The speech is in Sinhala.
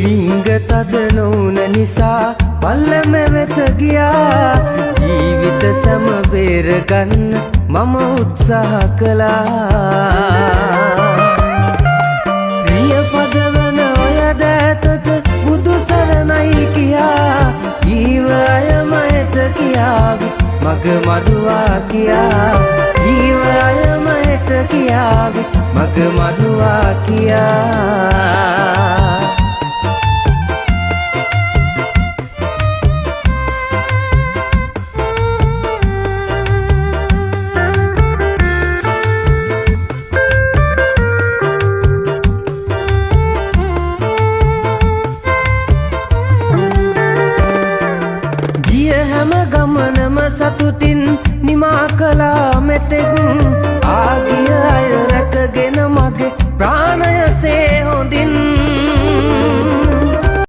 රිංග තද නොවුන නිසා පල්ලම වෙත ගියා. ජීවිත සැම බේරගන්න මම උත්සාහ කළා. ප්‍රිය පදවන ඔය දෑතට බුදු සරණයි කියා. ජීව අයම එත කියාවි මග මඩුවා කියා. ජීව අයම එත කියාවි මග මඩුවා කියා. ගමනම සතුටින් නිමා කළා මෙතෙක්.